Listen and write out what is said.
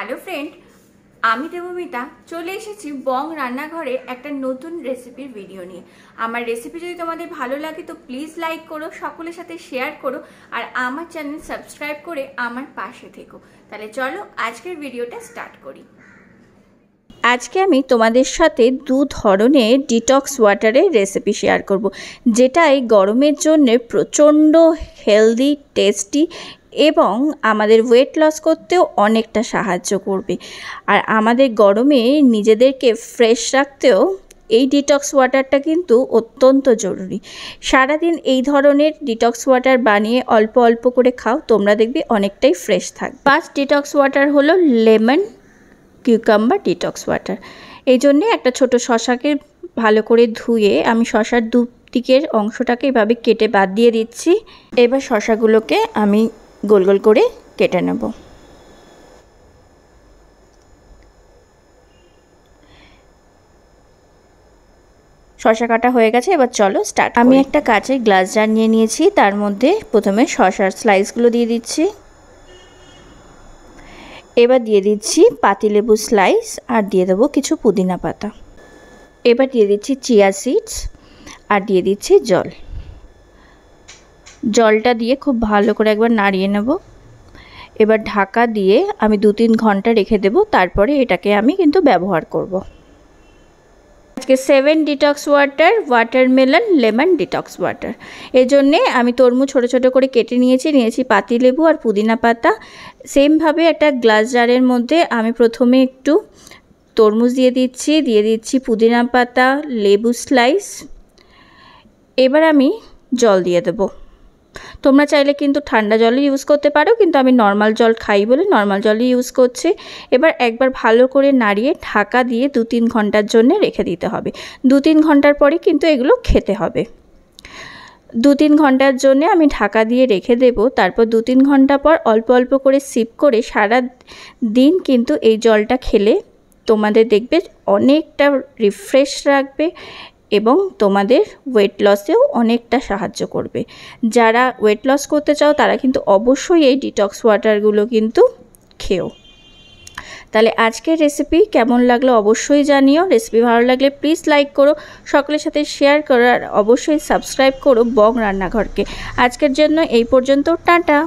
Hello friend, আমি দেবমিতা চলে এসেছি বং রান্নাঘরে একটা নতুন রেসিপির ভিডিও নিয়ে। আমার রেসিপি যদি তোমাদের ভালো লাগে তো প্লিজ লাইক করো, সকলের সাথে শেয়ার করো, আর আমার চ্যানেল সাবস্ক্রাইব করে আমার পাশে থেকো। তাহলে চলো আজকের ভিডিওটা স্টার্ট করি। আজকে আমি তোমাদের সাথে দু ধরনের ডিটক্স ওয়াটারের রেসিপি শেয়ার করব, যেটা এই গরমের জন্য প্রচণ্ড হেলদি, টেস্টি এবং আমাদের ওয়েট লস করতেও অনেকটা সাহায্য করবে। আর আমাদের গরমে নিজেদেরকে ফ্রেশ রাখতেও এই ডিটক্স ওয়াটারটা কিন্তু অত্যন্ত জরুরি। সারাদিন এই ধরনের ডিটক্স ওয়াটার বানিয়ে অল্প অল্প করে খাও, তোমরা দেখবে অনেকটাই ফ্রেশ থাকবে। ফার্স্ট ডিটক্স ওয়াটার হলো লেমন কিউকাম্বার ডিটক্স ওয়াটার। এই জন্যে একটা ছোট শশাকে ভালো করে ধুয়ে আমি শশার দিকের অংশটাকে এভাবে কেটে বাদ দিয়ে দিচ্ছি। এবার শশাগুলোকে আমি গোল গোল করে কেটে নেব। শশা কাটা হয়ে গেছে, এবার চলো স্টার্ট। আমি একটা কাঁচের গ্লাস জার নিয়ে নিয়েছি, তার মধ্যে প্রথমে শশার স্লাইসগুলো দিয়ে দিচ্ছি। এবার দিয়ে দিচ্ছি পাতিলেবু স্লাইস, আর দিয়ে দেবো কিছু পুদিনা পাতা। এবার দিয়ে দিচ্ছি চিয়া সিডস, আর দিয়ে দিচ্ছি জল। জলটা দিয়ে খুব ভালো করে একবার নাড়িয়ে নেব। এবার ঢাকা দিয়ে আমি 2-3 ঘন্টা রেখে দেব, তারপরে এটাকে আমি কিন্তু ব্যবহার করব। আজকে 7 detox water, watermelon lemon detox water. এই জন্যে আমি তরমুজ ছোটো ছোটো করে কেটে নিয়েছি পাতিলেবু আর পুদিনা পাতা। সেমভাবে একটা গ্লাস জারের মধ্যে আমি প্রথমে একটু তরমুজ দিয়ে দিচ্ছি পুদিনা পাতা, লেবু স্লাইস। এবার আমি জল দিয়ে দেবো। তোমরা চাইলে কিন্তু ঠান্ডা জলই ইউজ করতে পারো, কিন্তু আমি নর্মাল জল খাই বলে নর্মাল জলই ইউজ করছি। এবার একবার ভালো করে নাড়িয়ে ঢাকা দিয়ে 2-3 ঘন্টার জন্য রেখে দিতে হবে। 2-3 ঘন্টার পরে কিন্তু এগুলো খেতে হবে। 2-3 ঘন্টার জন্য আমি ঢাকা দিয়ে রেখে দেব। তারপর 2-3 ঘন্টা পর অল্প অল্প করে সিপ করে সারা দিন কিন্তু এই জলটা খেলে তোমাদের দেখবে অনেকটা রিফ্রেশ রাখবে এবং তোমাদের ওয়েট লসেও অনেকটা সাহায্য করবে। যারা ওয়েট লস করতে চাও তারা কিন্তু অবশ্যই এই ডিটক্স ওয়াটারগুলো কিন্তু খেও। তাহলে আজকের রেসিপি কেমন লাগলো অবশ্যই জানিও। রেসিপি ভালো লাগলে প্লিজ লাইক করো, সকলের সাথে শেয়ার করো, আর অবশ্যই সাবস্ক্রাইব করো বং রান্নাঘরকে। আজকের জন্য এই পর্যন্ত, টাটা।